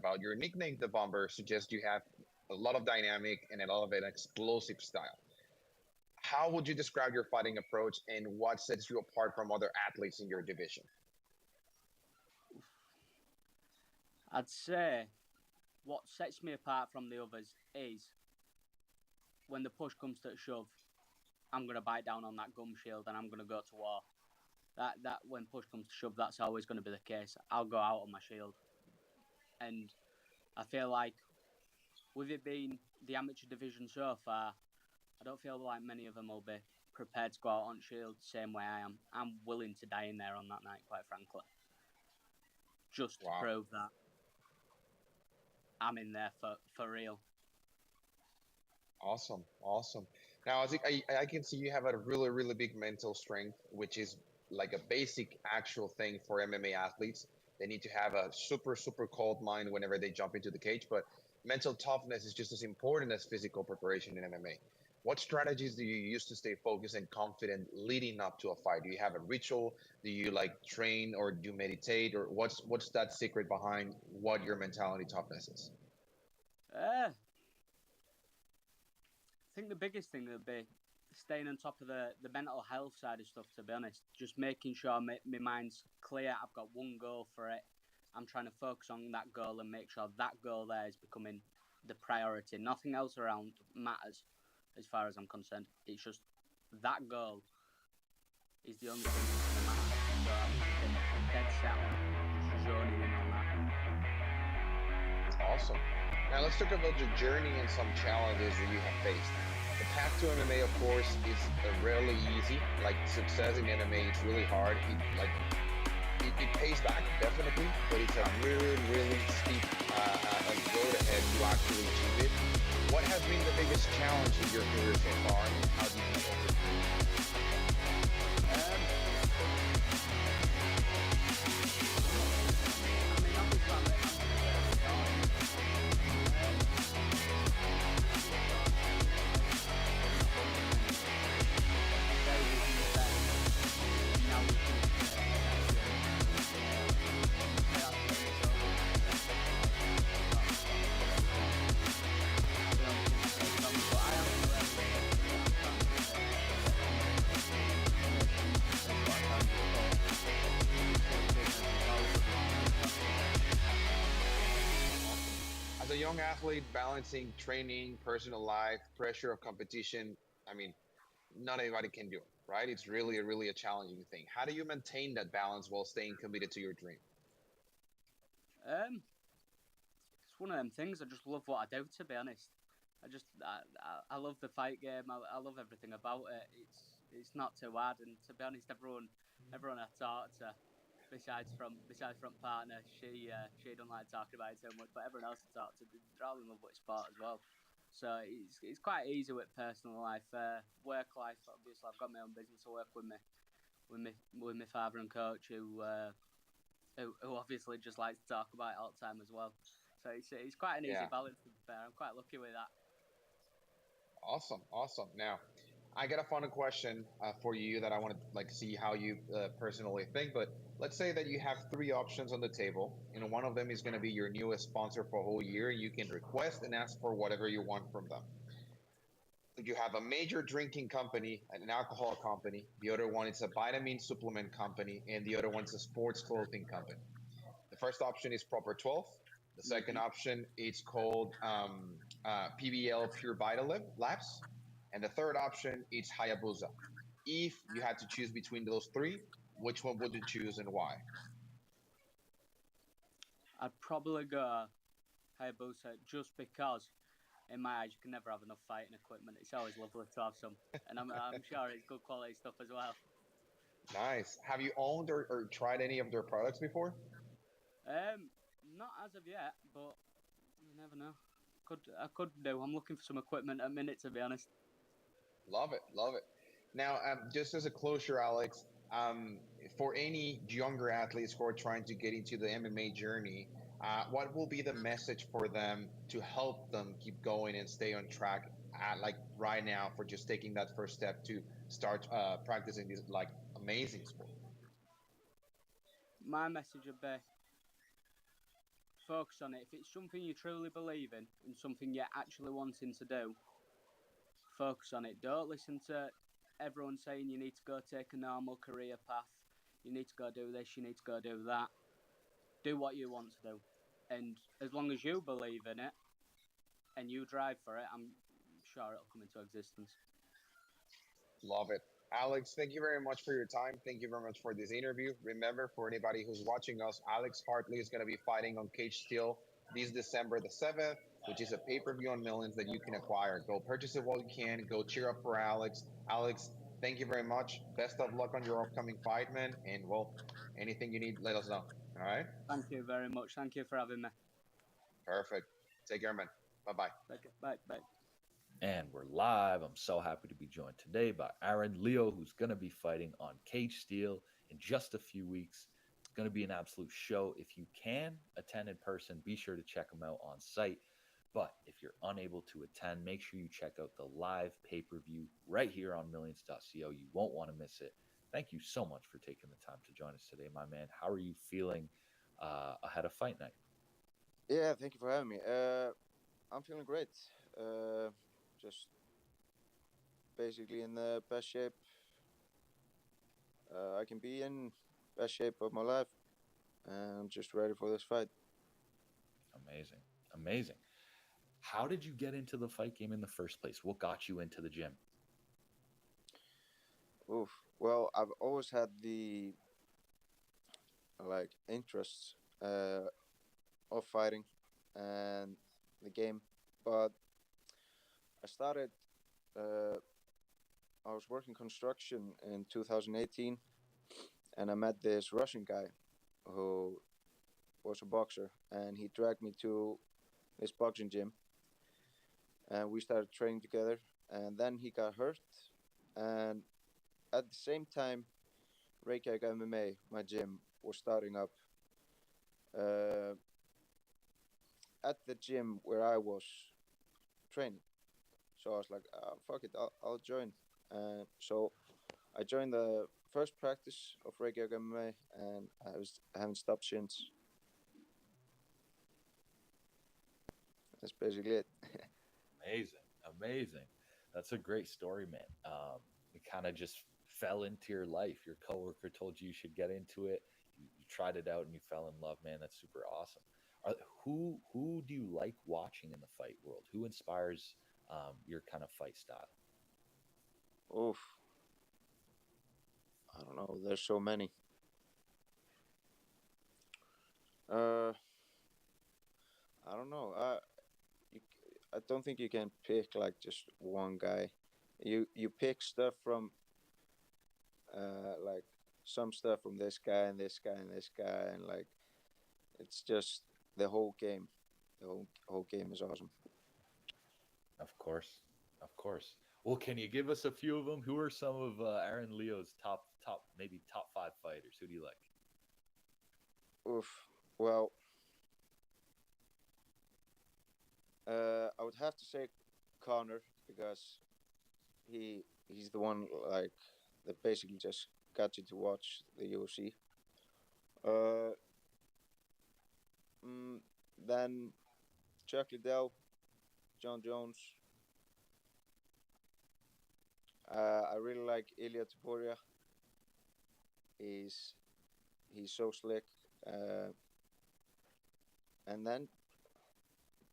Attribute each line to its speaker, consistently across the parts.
Speaker 1: about. Your nickname, the Bomber, suggests you have a lot of dynamic and a lot of an explosive style. How would you describe your fighting approach and what sets you apart from other athletes in your division?
Speaker 2: I'd say what sets me apart from the others is when the push comes to a shove, I'm going to bite down on that gum shield and I'm going to go to war. That when push comes to shove, that's always going to be the case. I'll go out on my shield, and I feel like with it being the amateur division so far, I don't feel like many of them will be prepared to go out on shield the same way I am. I'm willing to die in there on that night, quite frankly, just to
Speaker 1: Wow.
Speaker 2: prove that I'm in there for real.
Speaker 1: Awesome, awesome. Now, as I can see, you have a really, really big mental strength, which is like a basic actual thing for MMA athletes. They need to have a super, super cold mind whenever they jump into the cage, but mental toughness is just as important as physical preparation in MMA. What strategies do you use to stay focused and confident leading up to a fight? Do you have a ritual? Do you like train or do you meditate, or what's that secret behind what your mentality toughness is?
Speaker 2: I think the biggest thing would be staying on top of the mental health side of stuff, to be honest. Just making sure my mind's clear. I've got one goal for it. I'm trying to focus on that goal and make sure that goal there is becoming the priority. Nothing else around matters as far as I'm concerned. It's just that goal is the only thing that's going to matter. So I'm keeping dead set on just zoning in on that.
Speaker 1: Awesome. Now let's talk about your journey and some challenges that you have faced. The path to MMA, of course, is rarely easy. Like success in MMA, it's really hard. It pays back definitely, but it's a really, really steep road ahead to actually achieve it. What has been the biggest challenge in your career so far, and how do you overcome it?
Speaker 2: Um, I mean, obviously, I'm at the very start of my career. I've been sort of building up over many years. I'd say within the best, now we've reached a nice journey. Wouldn't say that's the only goal or the best sort of the only thing to take from me, but I am still early stage in it. I'm trying to make things success. What I tell you before, appreciate trainers as well for the transfer.
Speaker 1: Awesome. As a young athlete, balancing training, personal life, pressure of competition, I mean, not everybody can do it, right? It's really, really a challenging thing. How do you maintain that balance while staying committed to your dream?
Speaker 2: Um, it's one of them things. I just love what I do. To be honest, I love the fight game. I love everything about it. It's not too hard. And to be honest, everyone I talk to, besides front partner, she don't like talking about it too much. But everyone else I talk to, they're all in love with sport as well. So it's quite easy with personal life, work life. Obviously, I've got my own business. I work with my father and coach who obviously just likes to talk about it all the time as well. So it's quite an easy
Speaker 1: Yeah.
Speaker 2: balance to be fair. I'm quite lucky with that.
Speaker 1: Awesome, awesome. Now, I got a fun question for you that I want to like see how you personally think. But let's say that you have three options on the table, and one of them is going to be your newest sponsor for a whole year. You can request and ask for whatever you want from them. You have a major drinking company, an alcohol company. The other one is a vitamin supplement company, and the other one's a sports clothing company. The first option is Proper 12. The second
Speaker 2: Hmm.
Speaker 1: option it's called PBL Pure Vita Labs, and the third option is Hayabusa. If you had to choose between those three, which one would you choose and why?
Speaker 2: I'd probably go Hayabusa just because in my eyes you can never have enough fighting equipment. It's always lovely to have some, and I'm sure it's good quality stuff as well.
Speaker 1: Nice. Have you owned or tried any of their products before?
Speaker 2: Not as of yet, but you never know. I could do. I'm looking for some equipment at a minute to be honest.
Speaker 1: Love it, love it. Now, just as a closure, Alex, for any younger athletes who are trying to get into the MMA journey, what will be the message for them to help them keep going and stay on track at like right now for just taking that first step to start practicing this like amazing sport?
Speaker 2: My message would be focus on it. If it's something you truly believe in and something you're actually wanting to do, focus on it. Don't listen to everyone saying you need to go take a normal career path. You need to go do this. You need to go do that. Do what you want to do, and as long as you believe in it and you drive for it, I'm sure it'll come into existence.
Speaker 1: Love it. Alex, thank you very much for your time. Thank you very much for this interview. Remember, for anybody who's watching us, Alex Hartley is going to be fighting on Cage Steel this December the 7th, which is a pay per view on Millions that you can acquire. Go purchase it while you can. Go cheer up for Alex. Alex, thank you very much. Best of luck on your upcoming fight, man. And, well, anything you need, let us know. All right?
Speaker 2: Thank you very much. Thank you for having me.
Speaker 1: Perfect. Take care, man. Bye bye.
Speaker 2: Okay, bye. Bye.
Speaker 3: And we're live. I'm so happy to be joined today by Aaron Leo, who's going to be fighting on Cage Steel in just a few weeks. It's going to be an absolute show. If you can attend in person, be sure to check him out on site. But if you're unable to attend, make sure you check out the live pay-per-view right here on millions.co. You won't want to miss it. Thank you so much for taking the time to join us today, my man. How are you feeling ahead of fight night?
Speaker 4: Yeah, thank you for having me. I'm feeling great. Just basically in the best shape I can be in, best shape of my life, and I'm just ready for this fight.
Speaker 3: Amazing. Amazing. How did you get into the fight game in the first place? What got you into the gym?
Speaker 4: Oof. Well, I've always had the interests of fighting and the game, but I started. I was working construction in 2018, and I met this Russian guy who was a boxer, and he dragged me to this boxing gym, and we started training together. And then he got hurt, and at the same time, Reykjavik MMA, my gym, was starting up. At the gym where I was training. So I was like, fuck it, I'll join. So I joined the first practice of Reykjavik MMA, and I haven't stopped since. That's basically it.
Speaker 3: Amazing. That's a great story, man. It kind of just fell into your life. Your coworker told you should get into it. You tried it out and you fell in love, man. That's super awesome. Who do you like watching in the fight world? Who inspires your kind of fight style?
Speaker 4: Oof. I don't know. There's so many. I don't know. I don't think you can pick like just one guy. You pick stuff from like some stuff from this guy and this guy and this guy, and like it's just the whole game. The whole game is awesome.
Speaker 3: Of course. Well, can you give us a few of them? Who are some of Aaron Leo's top maybe top 5 fighters? Who do you like?
Speaker 4: Oof. Well, I would have to say Connor, because he's the one like that basically just got you to watch the UFC. Then Chuck Liddell, John Jones. I really like Ilya Topuria. He's so slick. And then,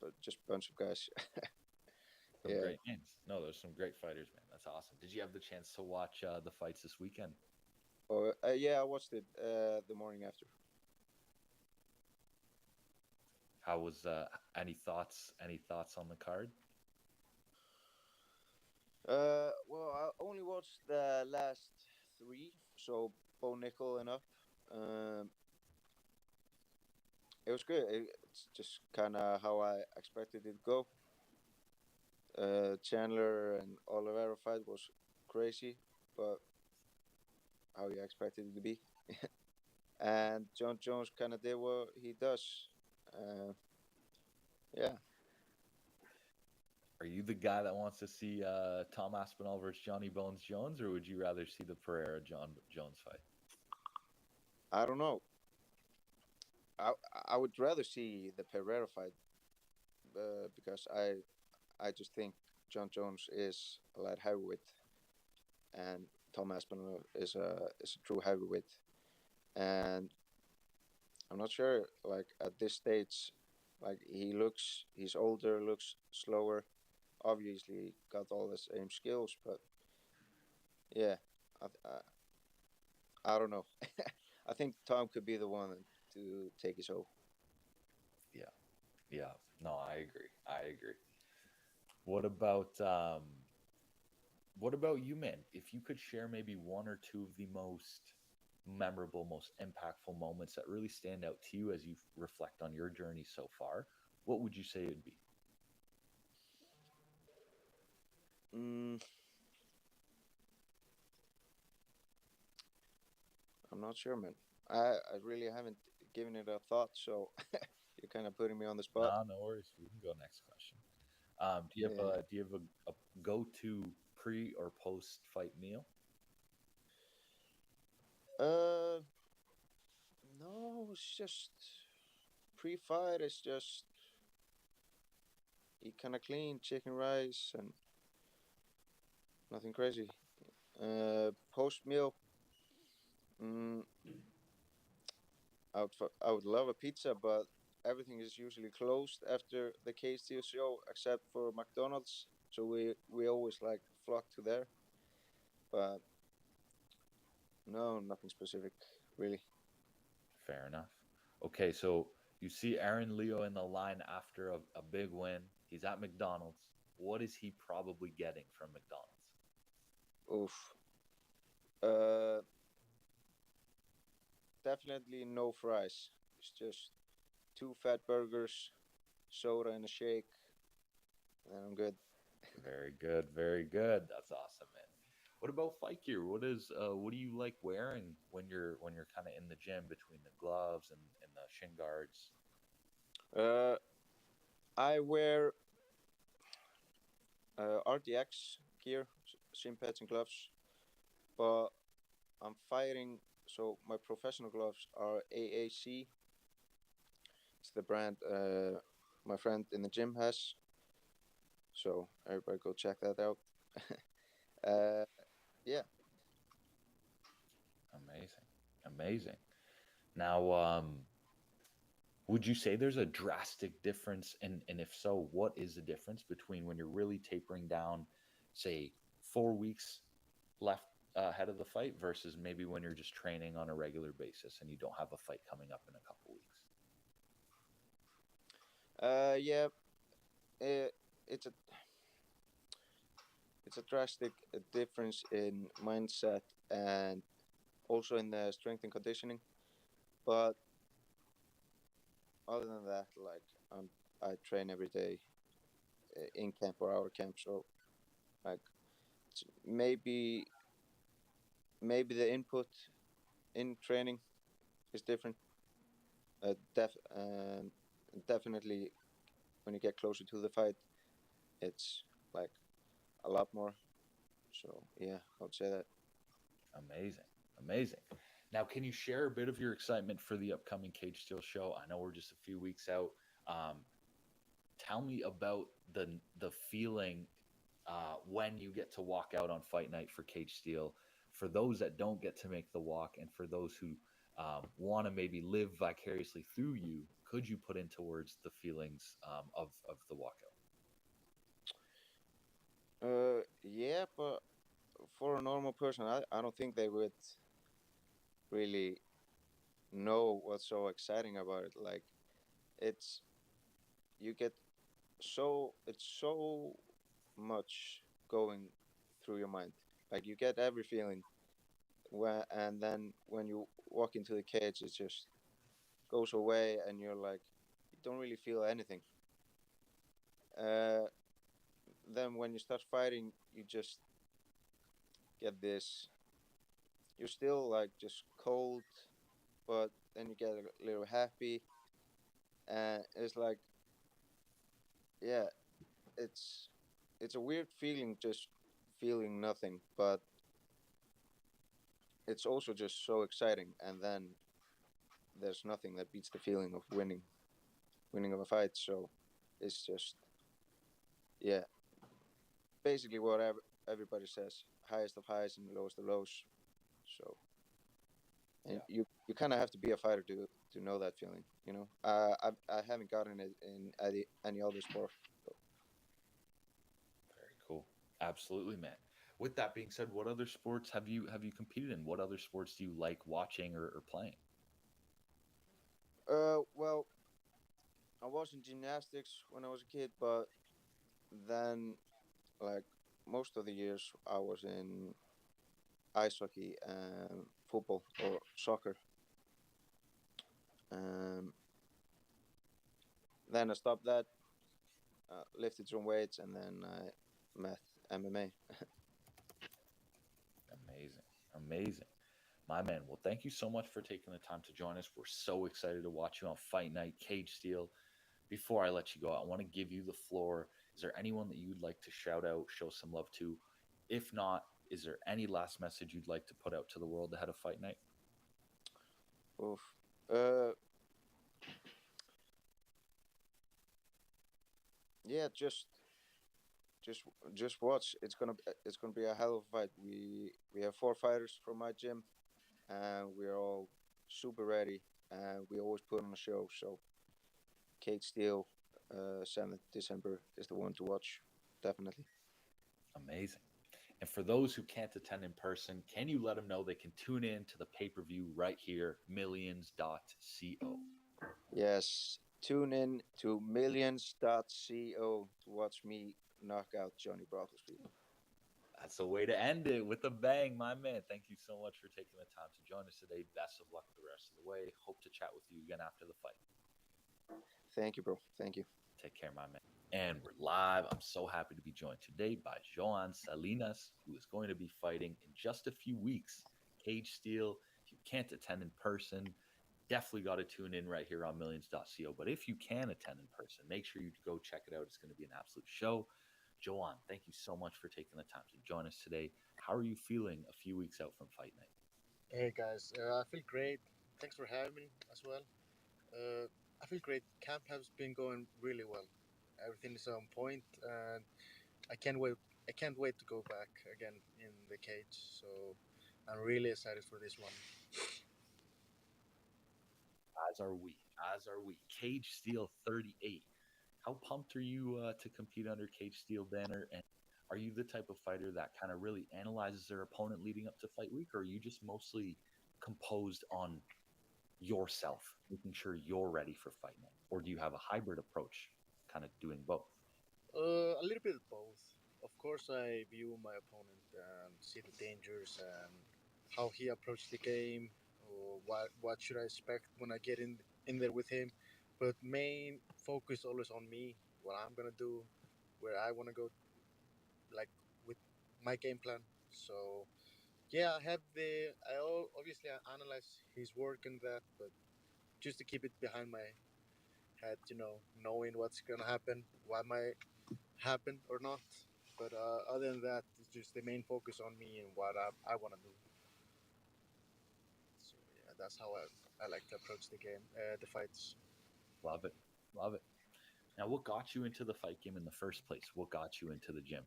Speaker 4: but just a bunch of guys.
Speaker 3: Some great names. No, there's some great fighters, man. That's awesome. Did you have the chance to watch the fights this weekend?
Speaker 4: Oh, yeah, I watched it the morning after.
Speaker 3: How was any thoughts on the card?
Speaker 4: Well, I only watched the last 3, so Bo Nickel and up. It was good. It's just kind of how I expected it to go. Chandler and Oliveira fight was crazy, but how you expected it to be. And John Jones kind of did what he does. Yeah.
Speaker 3: Are you the guy that wants to see Tom Aspinall versus Johnny Bones Jones, or would you rather see the Pereira John Jones fight?
Speaker 4: I don't know. I I would rather see the Pereira fight because I just think John Jones is a light heavyweight and Tom Aspinall is a true heavyweight, and I'm not sure like at this stage, like he's older, looks slower. Obviously, got all the same skills, but yeah, I I don't know. I think Tom could be the one to take his own.
Speaker 3: Yeah, yeah. No, I agree. I agree. What about what about you, man? If you could share maybe one or two of the most memorable, most impactful moments that really stand out to you as you reflect on your journey so far, what would you say it would be?
Speaker 4: Mm, I'm not sure, man. I really haven't given it a thought, so you're kind of putting me on the spot.
Speaker 3: No, no worries. We can go next question.
Speaker 4: Yeah.
Speaker 3: Do you have a go to pre or post fight meal?
Speaker 4: Uh, no, it's just pre-fight. It's just eat kind of clean chicken rice and nothing crazy. Post meal. Mm, I would love a pizza, but everything is usually closed after the KSTO show except for McDonald's. So we always like flock to there. But no, nothing specific really.
Speaker 3: Fair enough. Okay, so you see Aaron Leo in the line after a big win. He's at McDonald's. What is he probably getting from McDonald's?
Speaker 4: Oof. Uh, Definitely no fries. It's just two fat burgers, soda, and a shake, and I'm good.
Speaker 3: Very good, very good. That's awesome, man. What about fight gear? What do you like wearing when you're kind of in the gym between the gloves and the shin guards?
Speaker 4: Uh, I wear RDX gear, shin pads and gloves, but I'm fighting. So my professional gloves are AAC. It's the brand my friend in the gym has. So everybody go check that out. uh, yeah.
Speaker 3: Amazing, amazing. Now, would you say there's a drastic difference, and if so, what is the difference between when you're really tapering down, say 4 weeks left ahead of the fight, versus maybe when you're just training on a regular basis and you don't have a fight coming up in a couple weeks?
Speaker 4: Yeah. Uh, it's a it's a drastic difference in mindset and also in the strength and conditioning. But other than that, like I train every day in camp or out of camp. So like maybe the input in training is different. Definitely when you get closer to the fight, it's like a lot more. So yeah, I would say that.
Speaker 3: Amazing, amazing. Now, can you share a bit of your excitement for the upcoming Cage Steel show? I know we're just a few weeks out. Um, Tell me about the feeling when you get to walk out on fight night for Cage Steel. For those that don't get to make the walk, and for those who want to maybe live vicariously through you, could you put into words the feelings of the walkout?
Speaker 4: Yeah, but for a normal person, I don't think they would really know what's so exciting about it. Like it's you get it's so much going through your mind. Like you get every feeling and then when you walk into the cage, it just goes away, and you're like, you don't really feel anything. Uh, then when you start fighting, you just get this. You're still like just cold, but then you get a little happy, and it's like, yeah, it's it's a weird feeling just feeling nothing, but it's also just so exciting. And then there's nothing that beats the feeling of winning of a fight. So it's just, yeah, basically what everybody says: highest of highs and lowest of lows. So, and
Speaker 3: Yeah.
Speaker 4: you kind of have to be a fighter to know that feeling. I haven't gotten it in any other sport. So.
Speaker 3: Very cool. Absolutely, man. With that being said, what other sports have you competed in? What other sports do you like watching or playing?
Speaker 4: Well, I was in gymnastics when I was a kid, but then like most of the years I was in ice hockey and football or soccer. Um, then I stopped that, lifted some weights, and then I met MMA.
Speaker 3: Amazing. Amazing. My man, well, thank you so much for taking the time to join us. We're so excited to watch you on Fight Night Cage Steel. Before I let you go, I want to give you the floor. Is there anyone that you'd like to shout out, show some love to? If not, is there any last message you'd like to put out to the world ahead of Fight Night?
Speaker 4: Oof. Uh, yeah, just just watch. It's gonna be a hell of a fight. We have 4 fighters from my gym, and we're all super ready, and we always put on a show. So Kate Steele, 7th December is the one to watch, definitely.
Speaker 3: Amazing. And for those who can't attend in person, can you let them know they can tune in to the pay per view right here, millions.co?
Speaker 4: Yes, tune in to millions.co to watch me knock out Johnny Brothers, people.
Speaker 3: That's a way to end it with a bang, my man. Thank you so much for taking the time to join us today. Best of luck the rest of the way. Hope to chat with you again after the fight.
Speaker 4: Thank you, bro. Thank you.
Speaker 3: Take care, my man. And we're live. I'm so happy to be joined today by Joan Salinas, who is going to be fighting in just a few weeks. Cage Steel. If you can't attend in person, definitely got to tune in right here on millions.co. But if you can attend in person, make sure you go check it out. It's going to be an absolute show. Joan, thank you so much for taking the time to join us today. How are you feeling a few weeks out from Fight Night?
Speaker 5: Hey guys, I feel great. Thanks for having me as well. I feel great. Camp has been going really well. Everything is on point, and I can't wait. I can't wait to go back again in the cage. So I'm really excited for this one.
Speaker 3: As are we. As are we. Cage Steel 38. How pumped are you to compete under Cage Steel banner? And are you the type of fighter that kind of really analyzes their opponent leading up to fight week, or are you just mostly composed on yourself, making sure you're ready for fight night? Or do you have a hybrid approach, kind of doing both?
Speaker 5: A little bit of both. Of course, I view my opponent and see the dangers and how he approached the game, or what should I expect when I get in there with him. But main focus always on me, what I'm gonna do, where I want to go, like with my game plan. So yeah, I have obviously I analyze his work and that, but just to keep it behind my head, knowing what's gonna happen, what might happen or not. But other than that, it's just the main focus on me and what I want to do. So yeah, that's how I like to approach the game, the fights.
Speaker 3: Love it. Love it. Now, what got you into the fight game in the first place? What got you into the gym?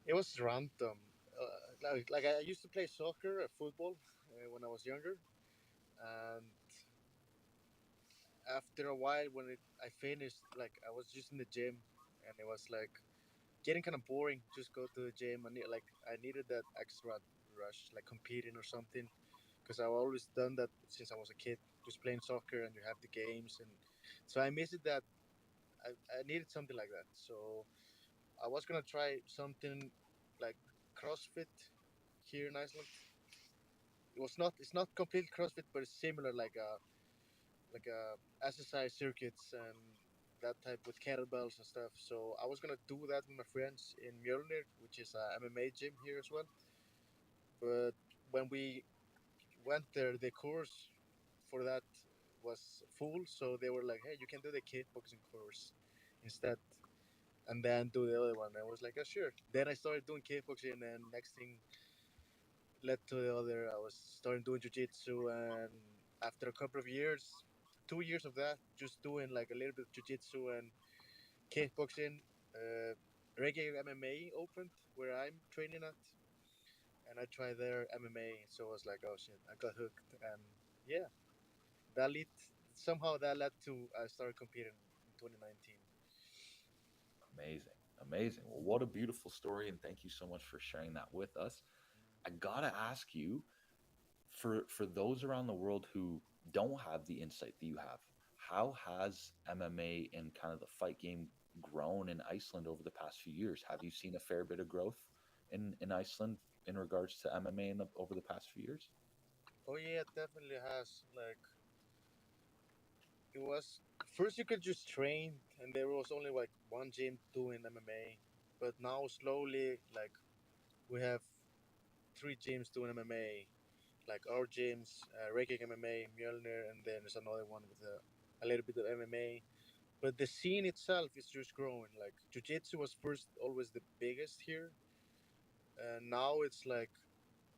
Speaker 5: It was random. Like I used to play soccer, football, when I was younger, and after a while, I finished, like I was just in the gym, and it was like getting kind of boring. Just go to the gym. I needed that extra rush, like competing or something, because I've always done that since I was a kid, just playing soccer and you have the games, and so I missed that. I needed something like that. So I was gonna try something like CrossFit here in Iceland. It's not complete CrossFit, but it's similar, like exercise circuits and that type with kettlebells and stuff. So I was gonna do that with my friends in Mjolnir, which is a MMA gym here as well. But when we went there, the course for that was full, so they were like, "Hey, you can do the kickboxing course instead, and then do the other one." I was like, "Oh, sure." Then I started doing kickboxing, and next thing led to the other. I was starting doing jiu-jitsu, and after a couple of years, 2 years of that, just doing like a little bit of jiu-jitsu and kickboxing, reggae MMA opened where I'm training at, and I tried their MMA. So I was like, oh shit, I got hooked, and yeah, that led somehow that led to I started competing in 2019.
Speaker 3: Amazing. Amazing. Well, what a beautiful story. And thank you so much for sharing that with us. I got to ask you, for those around the world who don't have the insight that you have, how has MMA and kind of the fight game grown in Iceland over the past few years? Have you seen a fair bit of growth in Iceland in regards to MMA over the past few years?
Speaker 5: Oh yeah, it definitely has. Like it was first you could just train, and there was only like one gym doing MMA, but now slowly like we have three gyms doing MMA, like our gyms, Reykjavik MMA, Mjolnir, and then there's another one with a little bit of MMA. But the scene itself is just growing. Like Jiu-Jitsu was first always the biggest here, and now it's like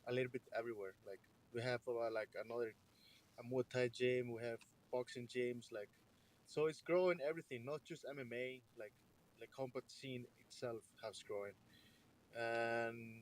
Speaker 5: a little bit everywhere. Like we have like another a Muay Thai gym, we have boxing gyms, like so it's growing everything, not just MMA. Like combat scene itself has growing, and